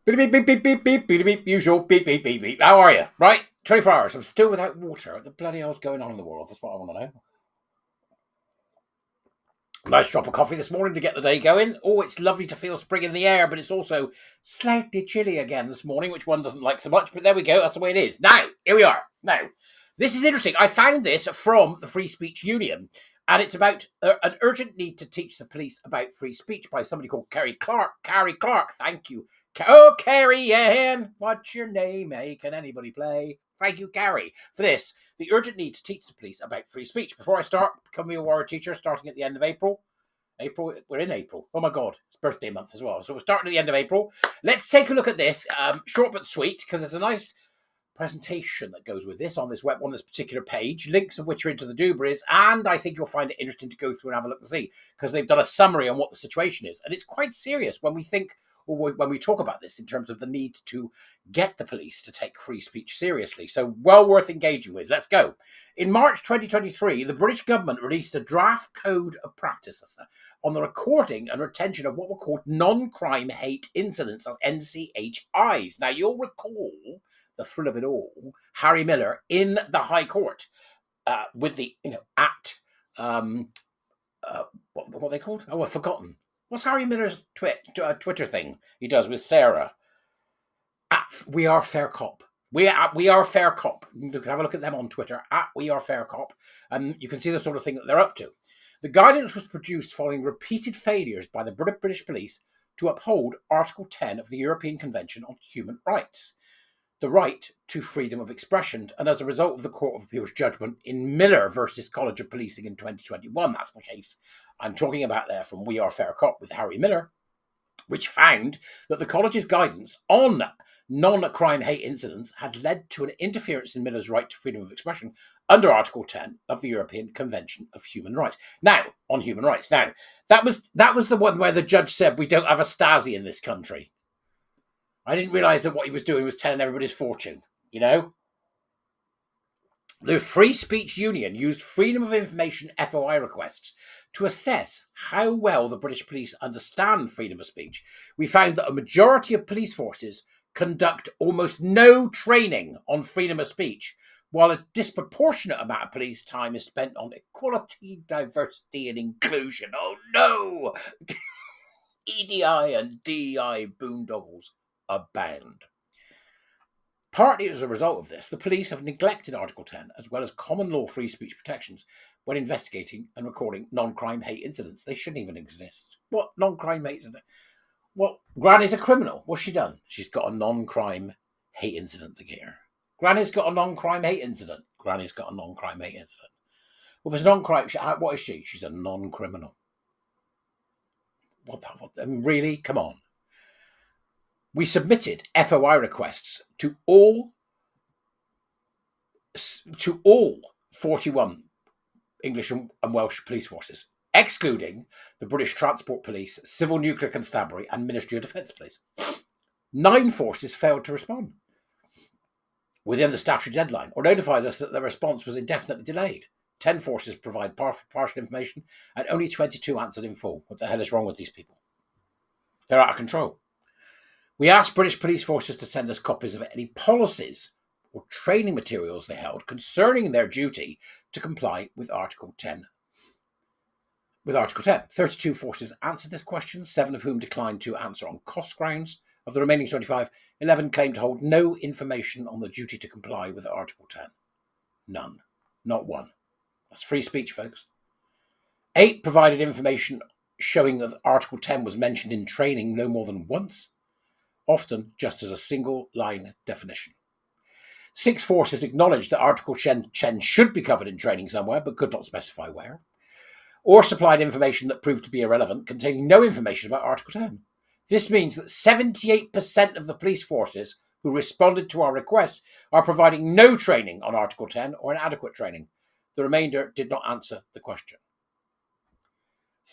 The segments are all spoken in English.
Beep, beep, beep, beep, beep, beep, beep, beep, usual, beep, beep, beep, beep. How are you? Right? 24 hours. I'm still without water. What the bloody hell's going on in the world? That's what I want to know. Nice drop of coffee this morning to get the day going. Oh, it's lovely to feel spring in the air, but it's also slightly chilly again this morning, which one doesn't like so much. But there we go. That's the way it is. Now, here we are. Now, this is interesting. I found this from the Free Speech Union, and it's about an urgent need to teach the police about free speech by somebody called Carrie Clark. Carrie Clark, thank you. Oh, Carrie Ann, what's your name? Hey, can anybody play? Thank you, Carrie, for this. The urgent need to teach the police about free speech. Before I start becoming a warrior teacher, starting at the end of April, we're in April. Oh my God, it's birthday month as well. So we're starting at the end of April. Let's take a look at this, short but sweet, because there's a nice presentation that goes with this on this particular page, links of which are into the Dubras, and I think you'll find it interesting to go through and have a look and see, because they've done a summary on what the situation is, and it's quite serious when we think, or when we talk about this in terms of the need to get the police to take free speech seriously. So well worth engaging with. Let's go. In March 2023, the British government released a draft code of practice on the recording and retention of what were called non-crime hate incidents, as NCHIs. Now, you'll recall the thrill of it all, Harry Miller in the High Court with the, what are they called? Oh, I've forgotten. What's Harry Miller's Twitter thing he does with Sarah? We Are Fair Cop. We are Fair Cop. You can have a look at them on Twitter, We Are Fair Cop, and you can see the sort of thing that they're up to. The guidance was produced following repeated failures by the British police to uphold Article 10 of the European Convention on Human Rights, the right to freedom of expression, and as a result of the Court of Appeal's judgment in Miller versus College of Policing in 2021, that's the case I'm talking about there from We Are Fair Cop with Harry Miller, which found that the college's guidance on non-crime hate incidents had led to an interference in Miller's right to freedom of expression under Article 10 of the European Convention of Human Rights. Now, on human rights. Now, that was the one where the judge said we don't have a Stasi in this country. I didn't realise that what he was doing was telling everybody's fortune, The Free Speech Union used Freedom of Information FOI requests to assess how well the British police understand freedom of speech. We found that a majority of police forces conduct almost no training on freedom of speech, while a disproportionate amount of police time is spent on equality, diversity, and inclusion. Oh no! EDI and DEI boondoggles abound. Partly as a result of this, the police have neglected Article 10 as well as common law free speech protections when investigating and recording non-crime hate incidents. They shouldn't even exist. What non-crime hate incident? Well, Granny's a criminal. What's she done? She's got a non-crime hate incident again. Granny's got a non-crime hate incident. Granny's got a non-crime hate incident. Well, if it's non-crime, what is she? She's a non-criminal. What? Really? Come on. We submitted FOI requests to all 41 English and Welsh police forces, excluding the British Transport Police, Civil Nuclear Constabulary and Ministry of Defence Police. 9 forces failed to respond within the statutory deadline or notified us that their response was indefinitely delayed. 10 forces provide partial information and only 22 answered in full. What the hell is wrong with these people? They're out of control. We asked British police forces to send us copies of any policies or training materials they held concerning their duty to comply with Article 10. 32 forces answered this question, 7 of whom declined to answer on cost grounds. Of the remaining 25, 11 claimed to hold no information on the duty to comply with Article 10. None. Not one. That's free speech, folks. 8 provided information showing that Article 10 was mentioned in training no more than once, often just as a single line definition. 6 forces acknowledged that Article 10 should be covered in training somewhere, but could not specify where, or supplied information that proved to be irrelevant, containing no information about Article 10. This means that 78% of the police forces who responded to our requests are providing no training on Article 10 or inadequate training. The remainder did not answer the question.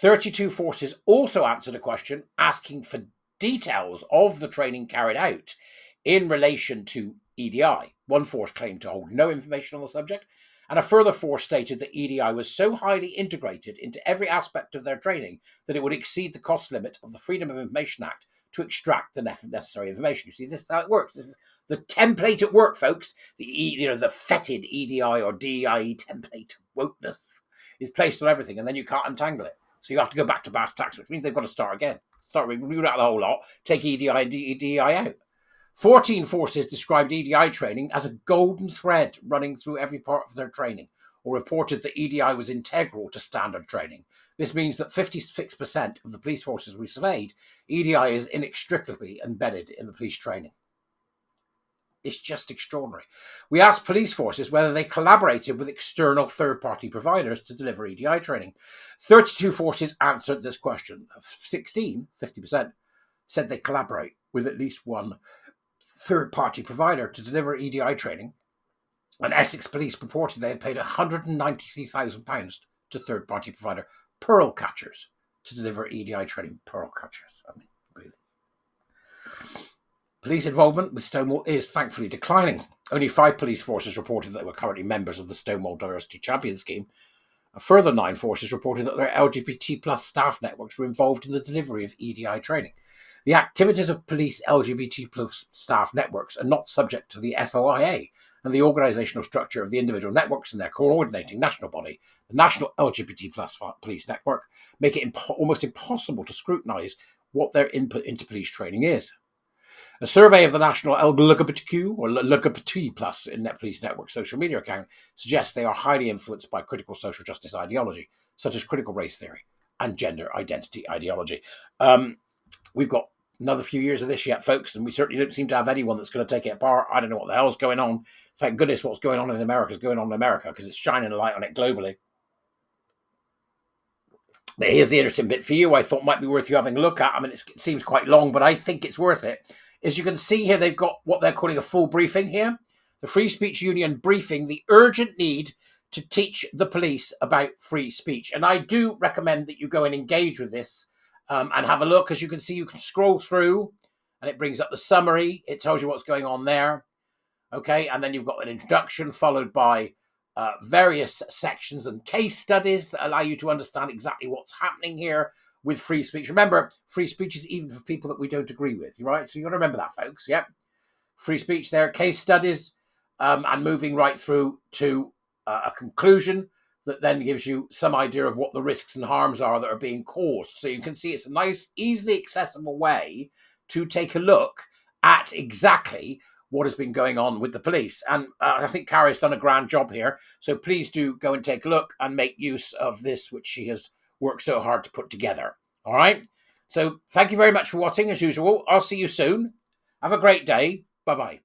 32 forces also answered a question asking for details of the training carried out in relation to EDI. 1 force claimed to hold no information on the subject, and a further force stated that EDI was so highly integrated into every aspect of their training that it would exceed the cost limit of the Freedom of Information Act to extract the necessary information. You see, this is how it works. This is the template at work, folks. The fetid EDI or DEI template wokeness is placed on everything, and then you can't untangle it. So you have to go back to brass tacks, which means they've got to start again. Root out the whole lot, take EDI and DEI out. 14 forces described EDI training as a golden thread running through every part of their training, or reported that EDI was integral to standard training. This means that 56% of the police forces we surveyed, EDI is inextricably embedded in the police training. It's just extraordinary. We asked police forces whether they collaborated with external third-party providers to deliver EDI training. 32 forces answered this question. 16, 50%, said they collaborate with at least one third-party provider to deliver EDI training. And Essex Police reported they had paid £193,000 to third-party provider Pearl Catchers to deliver EDI training. Pearl Catchers, I mean, really. Police involvement with Stonewall is thankfully declining. Only 5 police forces reported that they were currently members of the Stonewall Diversity Champion Scheme. A further 9 forces reported that their LGBT plus staff networks were involved in the delivery of EDI training. The activities of police LGBT plus staff networks are not subject to the FOIA, and the organisational structure of the individual networks and their coordinating national body, the National LGBT plus Police Network, make it almost impossible to scrutinise what their input into police training is. A survey of the National LGBTQ or LGBT plus in Net Police Network social media account suggests they are highly influenced by critical social justice ideology, such as critical race theory and gender identity ideology. We've got another few years of this yet, folks, and we certainly don't seem to have anyone that's going to take it apart. I don't know what the hell's going on. Thank goodness what's going on in America is going on in America, because it's shining a light on it globally. But here's the interesting bit for you I thought might be worth you having a look at. I mean, it seems quite long, but I think it's worth it. As you can see here, they've got what they're calling a full briefing here. The Free Speech Union briefing the urgent need to teach the police about free speech. And I do recommend that you go and engage with this and have a look. As you can see, you can scroll through and it brings up the summary. It tells you what's going on there. Okay, and then you've got an introduction followed by various sections and case studies that allow you to understand exactly what's happening here with free speech. Remember, free speech is even for people that we don't agree with, right? So you got to remember that, folks. Yep. Free speech there, case studies, and moving right through to a conclusion that then gives you some idea of what the risks and harms are that are being caused. So you can see it's a nice, easily accessible way to take a look at exactly what has been going on with the police. And I think Carrie's done a grand job here. So please do go and take a look and make use of this, which she has worked so hard to put together. All right. So thank you very much for watching as usual. I'll see you soon. Have a great day. Bye-bye.